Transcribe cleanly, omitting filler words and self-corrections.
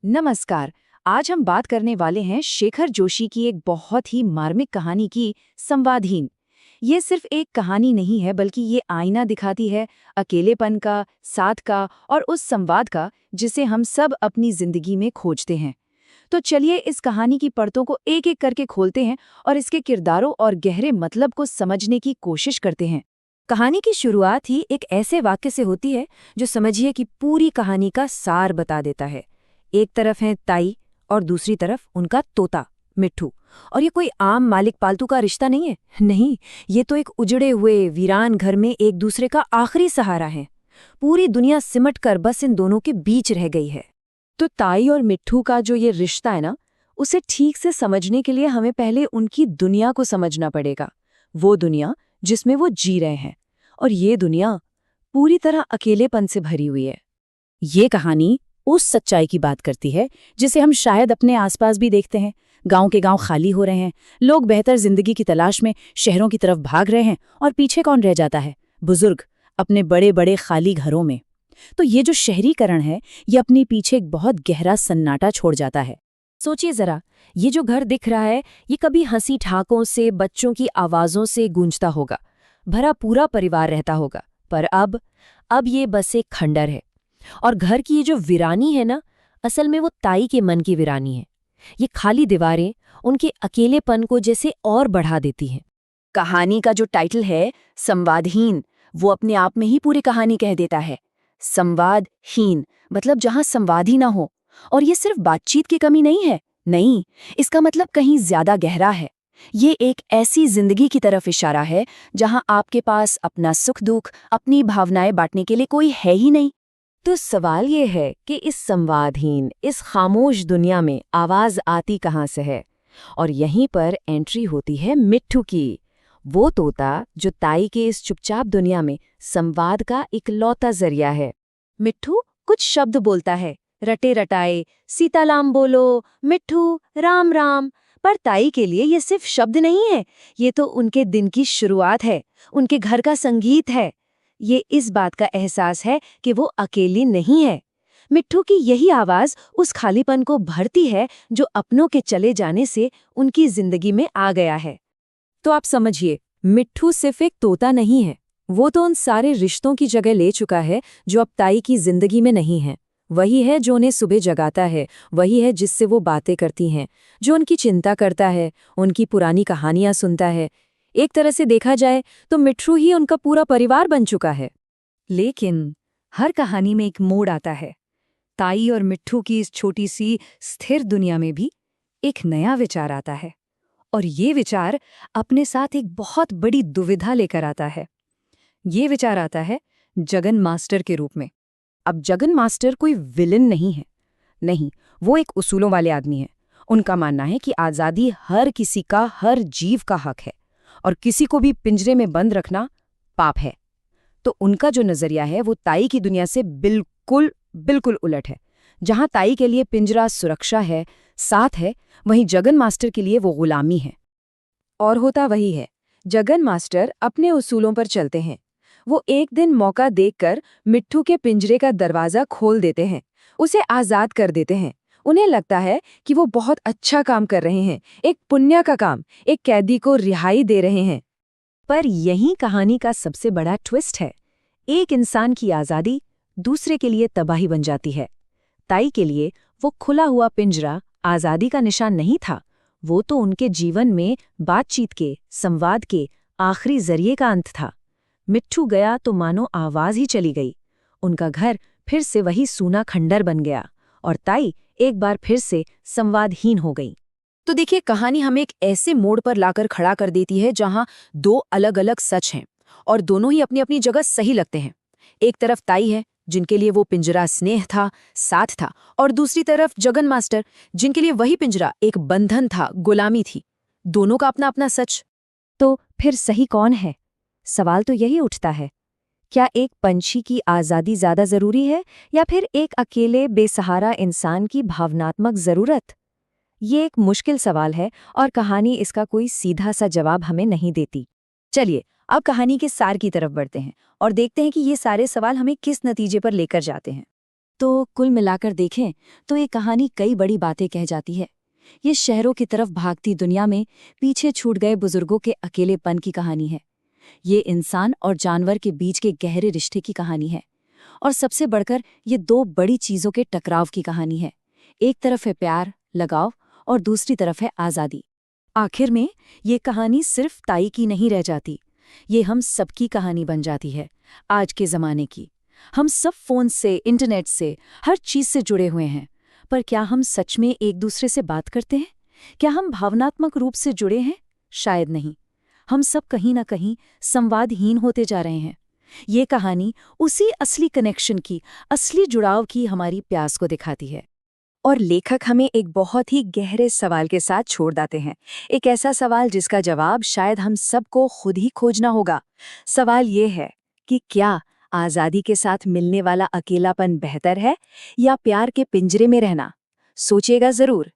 नमस्कार। आज हम बात करने वाले हैं शेखर जोशी की एक बहुत ही मार्मिक कहानी की, संवादहीन। ये सिर्फ एक कहानी नहीं है, बल्कि ये आईना दिखाती है अकेलेपन का, साथ का और उस संवाद का जिसे हम सब अपनी जिंदगी में खोजते हैं। तो चलिए इस कहानी की परतों को एक एक करके खोलते हैं और इसके किरदारों और गहरे मतलब को समझने की कोशिश करते हैं। कहानी की शुरुआत ही एक ऐसे वाक्य से होती है जो समझिए कि पूरी कहानी का सार बता देता है। एक तरफ है ताई और दूसरी तरफ उनका तोता मिट्ठू। और ये कोई आम मालिक पालतू का रिश्ता नहीं है, नहीं, ये तो एक उजड़े हुए वीरान घर में एक दूसरे का आखिरी सहारा है। पूरी दुनिया सिमट कर बस इन दोनों के बीच रह गई है। तो ताई और मिट्ठू का जो ये रिश्ता है ना, उसे ठीक से समझने के लिए हमें पहले उनकी दुनिया को समझना पड़ेगा। वो दुनिया जिसमें वो जी रहे हैं, और ये दुनिया पूरी तरह अकेलेपन से भरी हुई है। ये कहानी उस सच्चाई की बात करती है जिसे हम शायद अपने आसपास भी देखते हैं। गांव के गांव खाली हो रहे हैं, लोग बेहतर जिंदगी की तलाश में शहरों की तरफ भाग रहे हैं, और पीछे कौन रह जाता है? बुजुर्ग अपने बड़े बड़े खाली घरों में। तो ये जो शहरीकरण है, ये अपने पीछे एक बहुत गहरा सन्नाटा छोड़ जाता है। सोचिए जरा, ये जो घर दिख रहा है, ये कभी हंसी ठाकों से, बच्चों की आवाजों से गूंजता होगा, भरा पूरा परिवार रहता होगा। पर अब ये बस एक खंडर है। और घर की ये जो वीरानी है ना, असल में वो ताई के मन की वीरानी है। ये खाली दीवारें उनके अकेलेपन को जैसे और बढ़ा देती हैं। कहानी का जो टाइटल है संवादहीन, वो अपने आप में ही पूरी कहानी कह देता है। संवादहीन मतलब जहां संवाद ही ना हो। और ये सिर्फ बातचीत की कमी नहीं है, नहीं, इसका मतलब कहीं ज्यादा गहरा है। ये एक ऐसी जिंदगी की तरफ इशारा है जहां आपके पास अपना सुख दुख, अपनी भावनाएं बांटने के लिए कोई है ही नहीं। तो सवाल ये है कि इस संवादहीन, इस खामोश दुनिया में आवाज आती कहाँ से है? और यहीं पर एंट्री होती है मिट्ठू की। वो तोता जो ताई के इस चुपचाप दुनिया में संवाद का इकलौता जरिया है। मिट्ठू कुछ शब्द बोलता है, रटे रटाए, सीताराम बोलो, मिट्ठू राम राम। पर ताई के लिए ये सिर्फ शब्द नहीं है, ये तो उनके दिन की शुरुआत है, उनके घर का संगीत है। ये इस बात का एहसास है कि वो अकेली नहीं है। मिट्ठू की यही आवाज उस खालीपन को भरती है जो अपनों के चले जाने से उनकी जिंदगी में आ गया है। तो आप समझिए, मिट्ठू सिर्फ एक तोता नहीं है, वो तो उन सारे रिश्तों की जगह ले चुका है जो अब ताई की जिंदगी में नहीं है। वही है जो उन्हें सुबह जगाता है, वही है जिससे वो बातें करती हैं, जो उनकी चिंता करता है, उनकी पुरानी कहानियां सुनता है। एक तरह से देखा जाए तो मिट्ठू ही उनका पूरा परिवार बन चुका है। लेकिन हर कहानी में एक मोड़ आता है। ताई और मिट्ठू की इस छोटी सी स्थिर दुनिया में भी एक नया विचार आता है, और ये विचार अपने साथ एक बहुत बड़ी दुविधा लेकर आता है। ये विचार आता है जगन मास्टर के रूप में। अब जगन मास्टर कोई विलन नहीं है, नहीं, वो एक उसूलों वाले आदमी हैं। उनका मानना है कि आज़ादी हर किसी का, हर जीव का हक है, और किसी को भी पिंजरे में बंद रखना पाप है। तो उनका जो नजरिया है वो ताई की दुनिया से बिल्कुल बिल्कुल उलट है। जहां ताई के लिए पिंजरा सुरक्षा है, साथ है, वहीं जगन मास्टर के लिए वो गुलामी है। और होता वही है, जगन मास्टर अपने उसूलों पर चलते हैं। वो एक दिन मौका देखकर मिट्ठू के पिंजरे का दरवाजा खोल देते हैं, उसे आजाद कर देते हैं। उन्हें लगता है कि वो बहुत अच्छा काम कर रहे हैं, एक पुण्य का काम, एक कैदी को रिहाई दे रहे हैं। पर यही कहानी का सबसे बड़ा ट्विस्ट है। एक इंसान की आज़ादी दूसरे के लिए तबाही बन जाती है। ताई के लिए वो खुला हुआ पिंजरा आज़ादी का निशान नहीं था, वो तो उनके जीवन में बातचीत के, संवाद के आखिरी जरिए का अंत था। मिट्ठू गया तो मानो आवाज ही चली गई। उनका घर फिर से वही सूना खंडर बन गया, और ताई एक बार फिर से संवादहीन हो गई। तो देखिए, कहानी हमें एक ऐसे मोड़ पर लाकर खड़ा कर देती है जहां दो अलग अलग सच हैं, और दोनों ही अपनी अपनी जगह सही लगते हैं। एक तरफ ताई है जिनके लिए वो पिंजरा स्नेह था, साथ था, और दूसरी तरफ जगन मास्टर जिनके लिए वही पिंजरा एक बंधन था, गुलामी थी। दोनों का अपना अपना सच। तो फिर सही कौन है? सवाल तो यही उठता है, क्या एक पंछी की आज़ादी ज़्यादा ज़रूरी है, या फिर एक अकेले बेसहारा इंसान की भावनात्मक ज़रूरत? ये एक मुश्किल सवाल है, और कहानी इसका कोई सीधा सा जवाब हमें नहीं देती। चलिए अब कहानी के सार की तरफ बढ़ते हैं और देखते हैं कि ये सारे सवाल हमें किस नतीजे पर लेकर जाते हैं। तो कुल मिलाकर देखें तो ये कहानी कई बड़ी बातें कह जाती है। ये शहरों की तरफ भागती दुनिया में पीछे छूट गए बुजुर्गों के अकेलेपन की कहानी है। ये इंसान और जानवर के बीच के गहरे रिश्ते की कहानी है। और सबसे बढ़कर ये दो बड़ी चीजों के टकराव की कहानी है। एक तरफ है प्यार, लगाव, और दूसरी तरफ है आज़ादी। आखिर में ये कहानी सिर्फ ताई की नहीं रह जाती, ये हम सबकी कहानी बन जाती है, आज के ज़माने की। हम सब फ़ोन से, इंटरनेट से, हर चीज़ से जुड़े हुए हैं। पर क्या हम सच में एक दूसरे से बात करते हैं? क्या हम भावनात्मक रूप से जुड़े हैं? शायद नहीं। हम सब कहीं ना कहीं संवादहीन होते जा रहे हैं। ये कहानी उसी असली कनेक्शन की, असली जुड़ाव की हमारी प्यास को दिखाती है। और लेखक हमें एक बहुत ही गहरे सवाल के साथ छोड़ देते हैं। एक ऐसा सवाल जिसका जवाब शायद हम सबको खुद ही खोजना होगा। सवाल ये है कि क्या आज़ादी के साथ मिलने वाला अकेलापन बेहतर है या प्यार के पिंजरे में रहना? सोचिएगा ज़रूर।